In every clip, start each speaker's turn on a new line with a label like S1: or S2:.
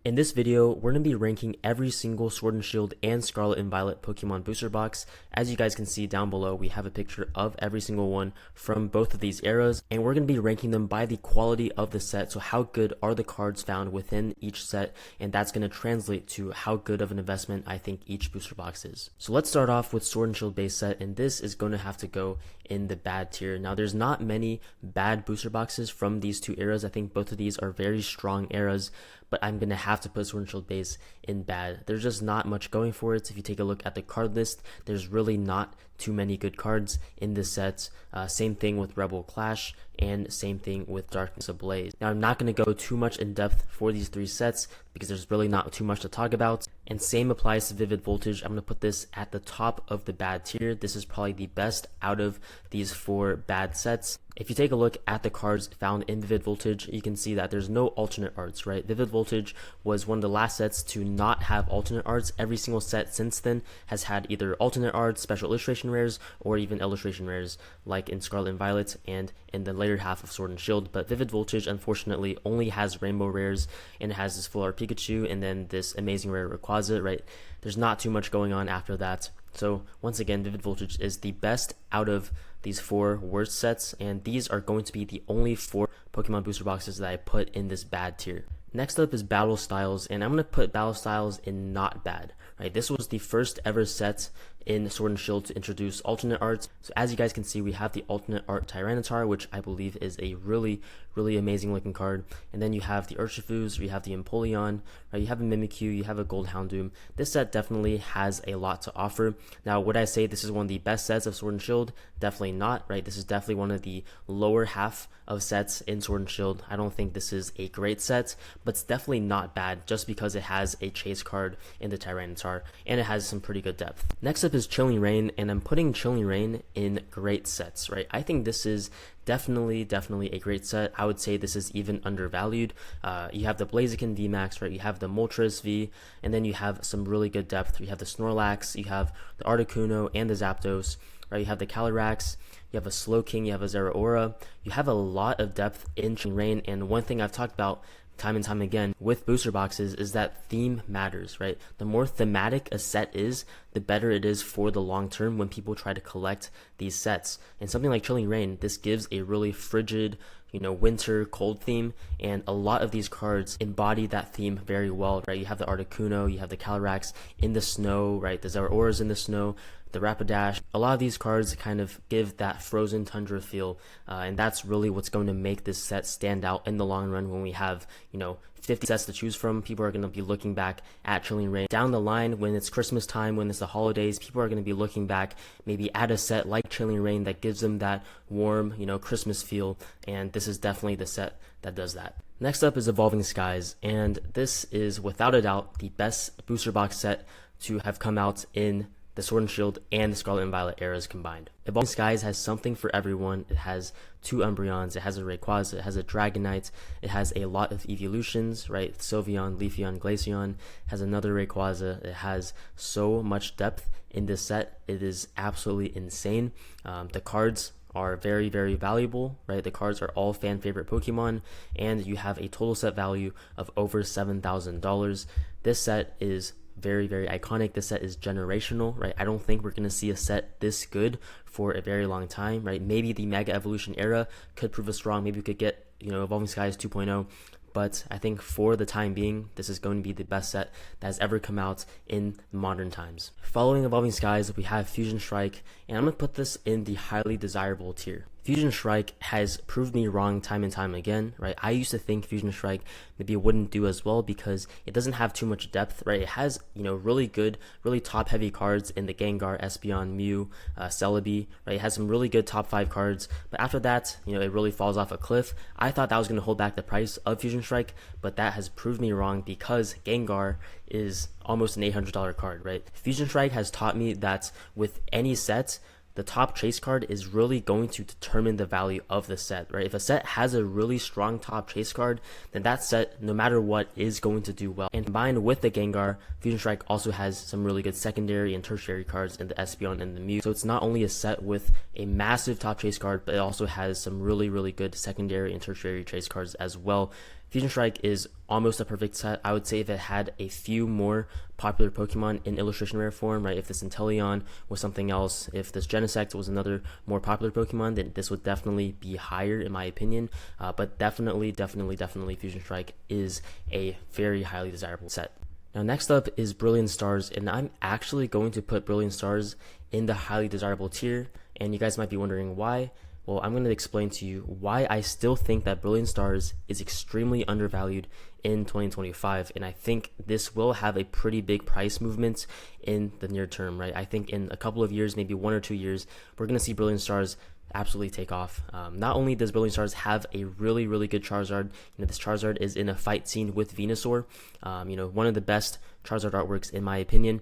S1: In this video, we're going to be ranking every single Sword and Shield and Scarlet and Violet Pokemon booster box. As you guys can see down below, we have a picture of every single one from both of these eras, and we're going to be ranking them by the quality of the set. So how good are the cards found within each set, and that's going to translate to how good of an investment I think each booster box is. So let's start off with Sword and Shield base set, and this is going to have to go in the bad tier. Now there's not many bad booster boxes from these two eras. I think both of these are very strong eras, but I'm going to have to put Sword and Shield base in bad. There's just not much going for it. If you take a look at the card list, there's really not too many good cards in this set. Same thing with Rebel Clash, and same thing with Darkness Ablaze. Now I'm not going to go too much in depth for these three sets because there's really not too much to talk about. And same applies to Vivid Voltage. I'm going to put this at the top of the bad tier. This is probably the best out of these four bad sets. If you take a look at the cards found in Vivid Voltage, you can see that there's no alternate arts, right? Vivid Voltage was one of the last sets to not have alternate arts. Every single set since then has had either alternate arts, special illustration rares, or even illustration rares, like in Scarlet and Violet and in the later half of Sword and Shield. But Vivid Voltage, unfortunately, only has rainbow rares, and it has this full art Pikachu and then this amazing rare Rayquaza, right? There's not too much going on after that. So once again, Vivid Voltage is the best out of these four worst sets, and these are going to be the only four Pokemon booster boxes that I put in this bad tier. Next up is Battle Styles, and I'm going to put Battle Styles in not bad, right? This was the first ever set in Sword and Shield to introduce alternate arts. So as you guys can see, we have the alternate art Tyranitar, which I believe is a really amazing looking card. And then you have the Urshifus, you have the Empoleon, right? You have a Mimikyu, you have a Gold Houndoom. This set definitely has a lot to offer. Now, would I say this is one of the best sets of Sword and Shield? Definitely not, right? This is definitely one of the lower half of sets in Sword and Shield. I don't think this is a great set, but it's definitely not bad just because it has a chase card in the Tyranitar, and it has some pretty good depth. Next up is Chilling Reign, and I'm putting Chilling Reign in great sets, right? I think this is definitely a great set. I would say this is even undervalued. You have the Blaziken VMAX, right? You have the Moltres V, and then you have some really good depth. You have the Snorlax, you have the Articuno and the Zapdos, right? You have the Calyrex, you have a Slowking, you have a Zeraora. You have a lot of depth in Chilling Reign, and one thing I've talked about time and time again with booster boxes is that theme matters, right? The more thematic a set is, the better it is for the long term when people try to collect these sets. And something like Chilling Reign, this gives a really frigid, winter cold theme, and a lot of these cards embody that theme very well, right? You have the Articuno, you have the Calyrex in the snow, right? The Zeraora's in the snow, the Rapidash. A lot of these cards kind of give that frozen tundra feel, and that's really what's going to make this set stand out in the long run. When we have 50 sets to choose from, people are going to be looking back at Chilling Reign. Down the line, when it's Christmas time, when it's the holidays, people are going to be looking back maybe at a set like Chilling Reign that gives them that warm Christmas feel, and this is definitely the set that does that. Next up is Evolving Skies, and this is without a doubt the best booster box set to have come out in the Sword and Shield and the Scarlet and Violet eras combined. Evolving Skies has something for everyone. It has two Umbreons, it has a Rayquaza, it has a Dragonite, it has a lot of evolutions, right? Sylveon, Leafeon, Glaceon, has another Rayquaza. It has so much depth in this set. It is absolutely insane. The cards are very valuable, right? The cards are all fan favorite Pokemon, and you have a total set value of over $7,000. This set is very iconic. This set is generational, right? I don't think we're going to see a set this good for a very long time, right? Maybe the Mega Evolution era could prove us wrong. Maybe we could get Evolving Skies 2.0, but I think for the time being, this is going to be the best set that has ever come out in modern times. Following Evolving Skies, we have Fusion Strike, and I'm going to put this in the highly desirable tier. Fusion Strike has proved me wrong time and time again, right? I used to think Fusion Strike maybe it wouldn't do as well because it doesn't have too much depth, right? It has, really good, really top heavy cards in the Gengar, Espeon, Mew, Celebi, right? It has some really good top 5 cards, but after that, it really falls off a cliff. I thought that was going to hold back the price of Fusion Strike, but that has proved me wrong because Gengar is almost an $800 card, right? Fusion Strike has taught me that with any set, the top chase card is really going to determine the value of the set, right? If a set has a really strong top chase card, then that set, no matter what, is going to do well. And combined with the Gengar, Fusion Strike also has some really good secondary and tertiary cards in the Espeon and the Mew. So it's not only a set with a massive top chase card, but it also has some really good secondary and tertiary chase cards as well. Fusion Strike is almost a perfect set. I would say if it had a few more popular Pokemon in illustration rare form, right? If this Inteleon was something else, if this Genesect was another more popular Pokemon, then this would definitely be higher in my opinion. But definitely Fusion Strike is a very highly desirable set. Now next up is Brilliant Stars, and I'm actually going to put Brilliant Stars in the highly desirable tier, and you guys might be wondering why. Well, I'm going to explain to you why I still think that Brilliant Stars is extremely undervalued in 2025, and I think this will have a pretty big price movement in the near term, right? I think in a couple of years, maybe 1 or 2 years, we're going to see Brilliant Stars absolutely take off. Not only does Brilliant Stars have a really good Charizard, this Charizard is in a fight scene with Venusaur, one of the best Charizard artworks in my opinion.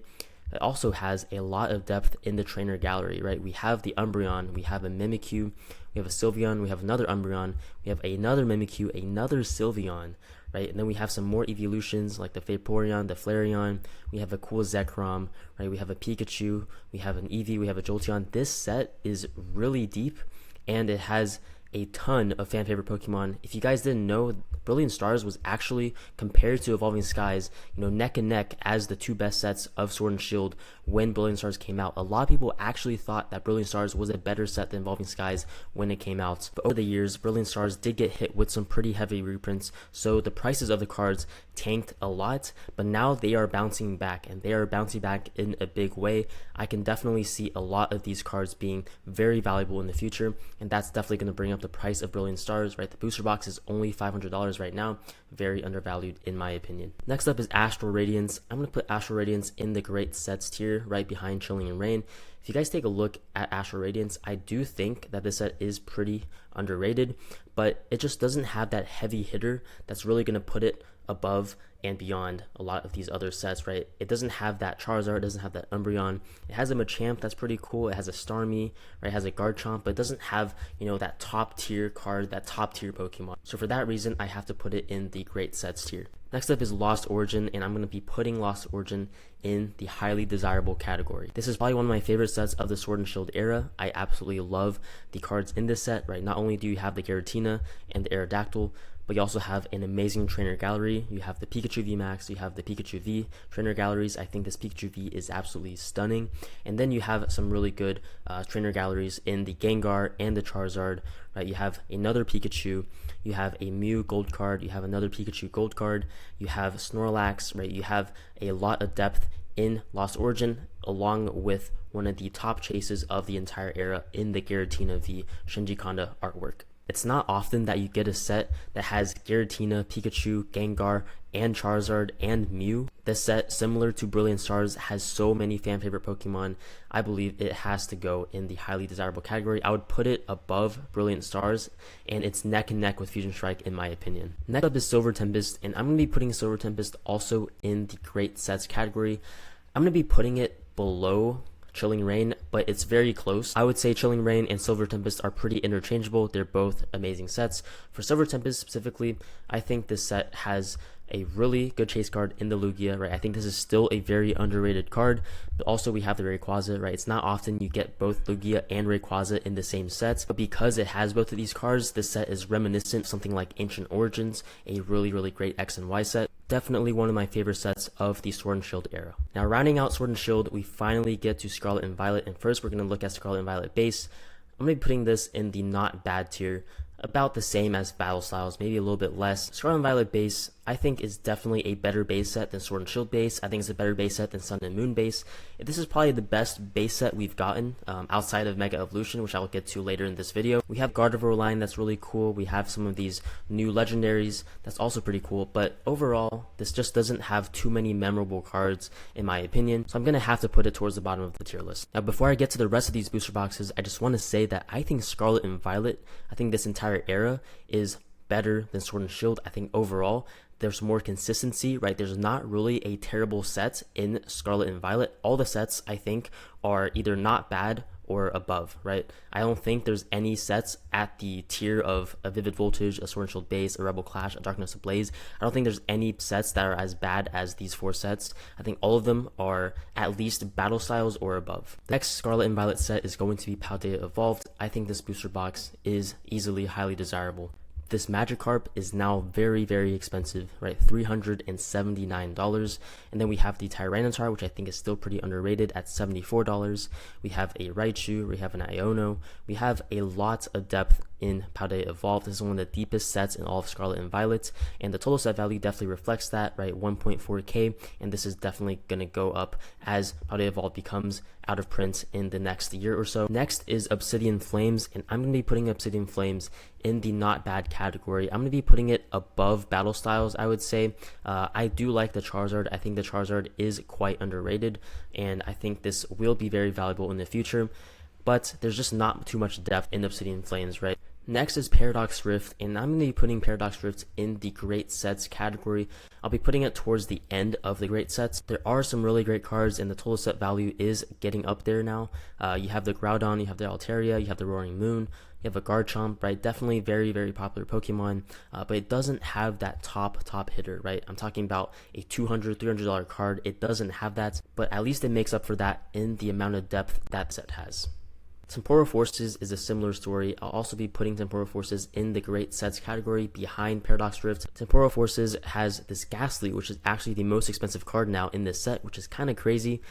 S1: It also has a lot of depth in the trainer gallery, right? We have the Umbreon, we have a Mimikyu, we have a Sylveon, we have another Umbreon, we have another Mimikyu, another Sylveon, right? And then we have some more evolutions like the Vaporeon, the Flareon, we have a cool Zekrom, right? We have a Pikachu, we have an Eevee, we have a Jolteon. This set is really deep, and it has a ton of fan favorite Pokemon. If you guys didn't know, Brilliant Stars was actually compared to Evolving Skies, neck and neck as the two best sets of Sword and Shield when Brilliant Stars came out. A lot of people actually thought that Brilliant Stars was a better set than Evolving Skies when it came out. But over the years, Brilliant Stars did get hit with some pretty heavy reprints, so the prices of the cards tanked a lot, but now they are bouncing back, and they are bouncing back in a big way. I can definitely see a lot of these cards being very valuable in the future, and that's definitely going to bring up the price of Brilliant Stars, right? The booster box is only $500 right now, very undervalued in my opinion. Next up is Astral Radiance. I'm going to put Astral Radiance in the great sets tier, right behind Chilling and Rain. If you guys take a look at Astral Radiance, I do think that this set is pretty underrated, but it just doesn't have that heavy hitter that's really going to put it above and beyond a lot of these other sets, right? It doesn't have that Charizard, it doesn't have that Umbreon. It has a Machamp that's pretty cool. It has a Starmie, right? It has a Garchomp, but it doesn't have, that top tier card, that top tier Pokemon. So for that reason, I have to put it in the great sets tier. Next up is Lost Origin, and I'm going to be putting Lost Origin in the highly desirable category. This is probably one of my favorite sets of the Sword and Shield era. I absolutely love the cards in this set, right? Not only do you have the Giratina and the Aerodactyl, but you also have an amazing trainer gallery. You have the Pikachu VMAX, you have the Pikachu V trainer galleries. I think this Pikachu V is absolutely stunning. And then you have some really good trainer galleries in the Gengar and the Charizard, right? You have another Pikachu, you have a Mew gold card, you have another Pikachu gold card, you have Snorlax, right? You have a lot of depth in Lost Origin, along with one of the top chases of the entire era in the Giratina V Shinji Kanda artwork. It's not often that you get a set that has Giratina, Pikachu, Gengar, and Charizard, and Mew. This set, similar to Brilliant Stars, has so many fan favorite Pokemon. I believe it has to go in the highly desirable category. I would put it above Brilliant Stars, and it's neck and neck with Fusion Strike in my opinion. Next up is Silver Tempest, and I'm going to be putting Silver Tempest also in the great sets category. I'm going to be putting it below Chilling Rain, but it's very close. I would say Chilling Rain and Silver Tempest are pretty interchangeable. They're both amazing sets. For Silver Tempest specifically, I think this set has a really good chase card in the Lugia, right? I think this is still a very underrated card, but also we have the Rayquaza, right? It's not often you get both Lugia and Rayquaza in the same sets, but because it has both of these cards, this set is reminiscent of something like Ancient Origins, a really great X and Y set. Definitely one of my favorite sets of the Sword and Shield era. Now rounding out Sword and Shield, we finally get to Scarlet and Violet, and first we're going to look at Scarlet and Violet base. I'm going to be putting this in the not bad tier, about the same as Battle Styles, maybe a little bit less. Scarlet and Violet base, I think, is definitely a better base set than Sword and Shield base. I think it's a better base set than Sun and Moon base. This is probably the best base set we've gotten outside of Mega Evolution, which I'll get to later in this video. We have Gardevoir line that's really cool. We have some of these new legendaries that's also pretty cool, but overall, this just doesn't have too many memorable cards in my opinion, so I'm going to have to put it towards the bottom of the tier list. Now before I get to the rest of these booster boxes, I just want to say that I think Scarlet and Violet, I think this entire era is better than Sword and Shield. I think overall there's more consistency, right? There's not really a terrible set in Scarlet and Violet. All the sets I think are either not bad or above, right? I don't think there's any sets at the tier of a Vivid Voltage, a Sword and Shield base, a Rebel Clash, a Darkness Ablaze. I don't think there's any sets that are as bad as these four sets. I think all of them are at least Battle Styles or above. The next Scarlet and Violet set is going to be Paldea Evolved. I think this booster box is easily highly desirable. this Magikarp is now very expensive, right? $379. And then we have the Tyranitar, which I think is still pretty underrated at $74. We have a Raichu, we have an Iono, we have a lot of depth in Paldea Evolved. This is one of the deepest sets in all of Scarlet and Violet, and the total set value definitely reflects that, right? 1.4k, and this is definitely going to go up as Paldea Evolved becomes out of print in the next year or so. Next is Obsidian Flames, and I'm going to be putting Obsidian Flames in the not bad category. I'm going to be putting it above Battle Styles, I would say. I do like the Charizard. I think the Charizard is quite underrated, and I think this will be very valuable in the future, but there's just not too much depth in Obsidian Flames, right? Next is Paradox Rift, and I'm going to be putting Paradox Rift in the great sets category. I'll be putting it towards the end of the great sets. There are some really great cards, and the total set value is getting up there now. You have the Groudon, you have the Altaria, you have the Roaring Moon, you have a Garchomp, right? Definitely very popular Pokemon, but it doesn't have that top hitter, right? I'm talking about a $200, $300 card. It doesn't have that, but at least it makes up for that in the amount of depth that set has. Temporal Forces is a similar story. I'll also be putting Temporal Forces in the great sets category behind Paradox Rift. Temporal Forces has this Ghastly, which is actually the most expensive card now in this set, which is kind of crazy.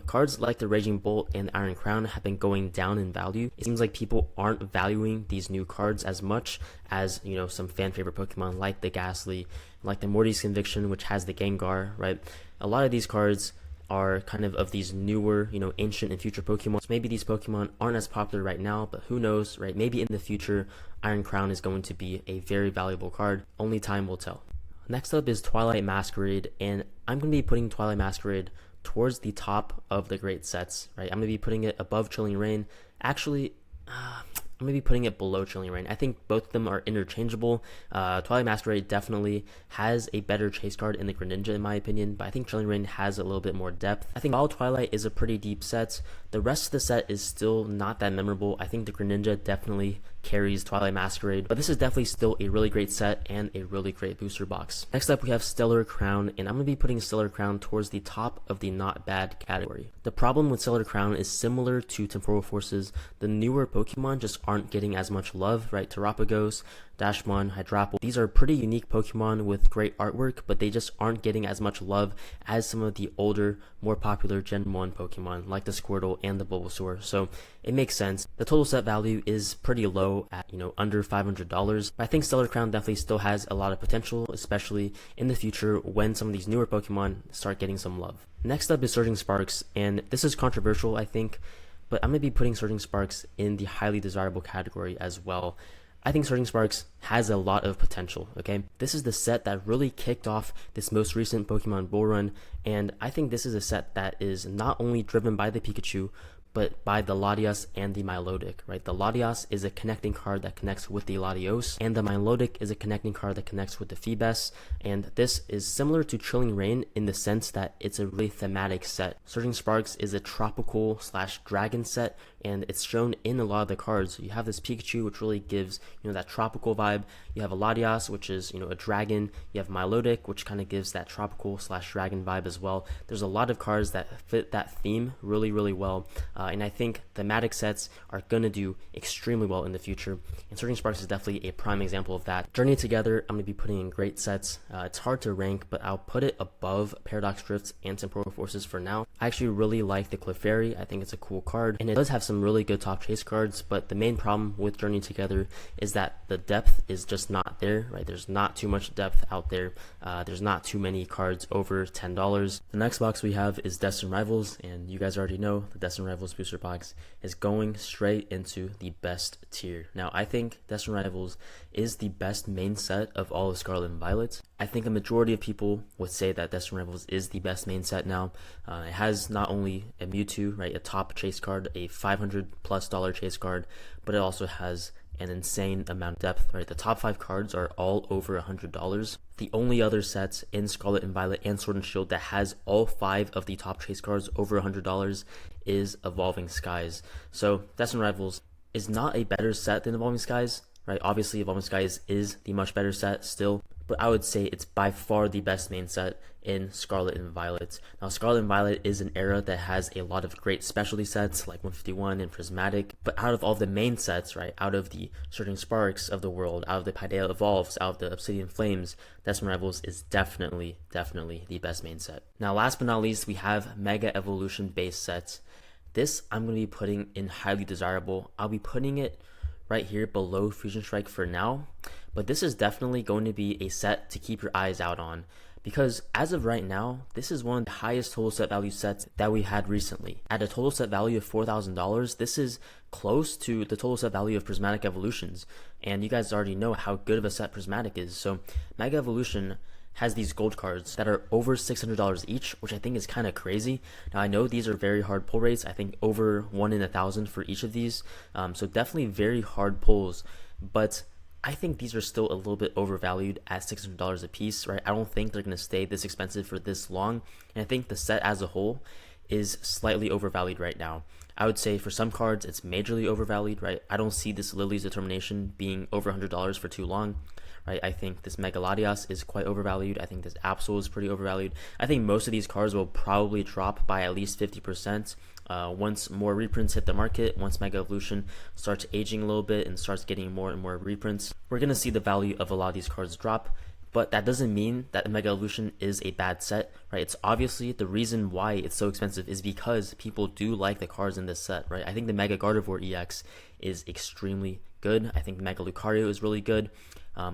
S1: Cards like the Raging Bolt and Iron Crown have been going down in value. It seems like people aren't valuing these new cards as much as, you know, some fan favorite Pokemon like the Ghastly, like the Morty's Conviction, which has the Gengar, right? A lot of these cards are kind of these newer, you know, ancient and future Pokemon. So maybe these Pokemon aren't as popular right now, but who knows, right? Maybe in the future, Iron Crown is going to be a very valuable card. Only time will tell. Next up is Twilight Masquerade, and I'm going to be putting Twilight Masquerade towards the top of the great sets, right? I'm going to be putting it above Chilling Reign. Actually, I'm going to be putting it below Chilling Reign. I think both of them are interchangeable. Twilight Masquerade definitely has a better chase card in the Greninja in my opinion, but I think Chilling Reign has a little bit more depth. I think while Twilight is a pretty deep set, the rest of the set is still not that memorable. I think the Greninja definitely carries Twilight Masquerade, but this is definitely still a really great set and a really great booster box. Next up we have Stellar Crown, and I'm going to be putting Stellar Crown towards the top of the not bad category. The problem with Stellar Crown is similar to Temporal Forces. The newer Pokemon just aren't getting as much love, right? Terapagos, Dashmon, Hydrapple. These are pretty unique Pokemon with great artwork, but they just aren't getting as much love as some of the older, more popular Gen 1 Pokemon like the Squirtle and the Bulbasaur. So it makes sense. The total set value is pretty low at, you know, under $500. But I think Stellar Crown definitely still has a lot of potential, especially in the future when some of these newer Pokemon start getting some love. Next up is Surging Sparks, and this is controversial, I think, but I'm going to be putting Surging Sparks in the highly desirable category as well. I think Surging Sparks has a lot of potential, okay? This is the set that really kicked off this most recent Pokemon Bull Run, and I think this is a set that is not only driven by the Pikachu, but by the Latias and the Milotic, right? The Latias is a connecting card that connects with the Latios, and the Milotic is a connecting card that connects with the Feebas, and this is similar to Chilling Reign in the sense that it's a really thematic set. Surging Sparks is a tropical / dragon set, and it's shown in a lot of the cards. You have this Pikachu, which really gives, you know, that tropical vibe. You have a Latias, which is, you know, a dragon. You have Milotic, which kind of gives that tropical / dragon vibe as well. There's a lot of cards that fit that theme really well, and I think thematic sets are going to do extremely well in the future, and Surging Sparks is definitely a prime example of that. Journey Together, I'm going to be putting in great sets. It's hard to rank, but I'll put it above Paradox Drifts and Temporal Forces for now. I actually really like the Clefairy. I think it's a cool card, and it does have some really good top chase cards, but the main problem with Journey Together is that the depth is just not there, right? There's not too much depth out there. There's not too many cards over $10. The next box we have is Destined Rivals, and you guys already know the Destined Rivals booster box is going straight into the best tier. Now, I think Destined Rivals is the best main set of all of Scarlet and Violet. I think a majority of people would say that Destined Rivals is the best main set now. It has not only a Mewtwo, right, a top chase card, a $500+ chase card, but it also has an insane amount of depth, right? The top 5 cards are all over $100. The only other set in Scarlet and Violet and Sword and Shield that has all 5 of the top chase cards over $100 is Evolving Skies. So Destined Rivals is not a better set than Evolving Skies, right? Obviously Evolving Skies is the much better set still, but I would say it's by far the best main set in Scarlet and Violet. Now, Scarlet and Violet is an era that has a lot of great specialty sets like 151 and Prismatic, but out of all the main sets, right, out of the Surging Sparks of the world, out of the Paideia Evolves, out of the Obsidian Flames, Destined Rivals is definitely the best main set. Now, last but not least, we have Mega Evolution base sets. This I'm going to be putting in highly desirable. I'll be putting it right here below Fusion Strike for now, but this is definitely going to be a set to keep your eyes out on, because as of right now, this is one of the highest total set value sets that we had recently. At a total set value of $4,000, this is close to the total set value of Prismatic Evolutions, and you guys already know how good of a set Prismatic is. So Mega Evolution has these gold cards that are over $600 each, which I think is kind of crazy. Now, I know these are very hard pull rates. I think over 1 in 1,000 for each of these. So definitely very hard pulls, but I think these are still a little bit overvalued at $600 a piece, right? I don't think they're going to stay this expensive for this long. And I think the set as a whole is slightly overvalued right now. I would say for some cards, it's majorly overvalued, right? I don't see this Lily's Determination being over $100 for too long. Right, I think this Mega Latias is quite overvalued. I think this Absol is pretty overvalued. I think most of these cards will probably drop by at least 50% once more reprints hit the market. Once Mega Evolution starts aging a little bit and starts getting more and more reprints, we're going to see the value of a lot of these cards drop. But that doesn't mean that the Mega Evolution is a bad set, right? It's obviously the reason why it's so expensive is because people do like the cards in this set, right? I think the Mega Gardevoir EX is extremely good. I think the Mega Lucario is really good.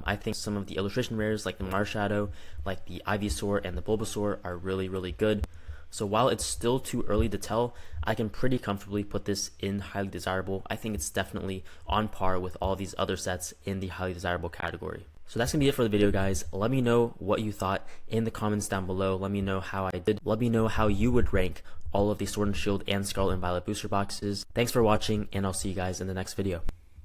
S1: I think some of the illustration rares like the Marshadow, like the Ivysaur and the Bulbasaur are really good. So while it's still too early to tell, I can pretty comfortably put this in highly desirable. I think it's definitely on par with all these other sets in the highly desirable category. So that's going to be it for the video, guys. Let me know what you thought in the comments down below. Let me know how I did. Let me know how you would rank all of the Sword and Shield and Scarlet and Violet booster boxes. Thanks for watching, and I'll see you guys in the next video.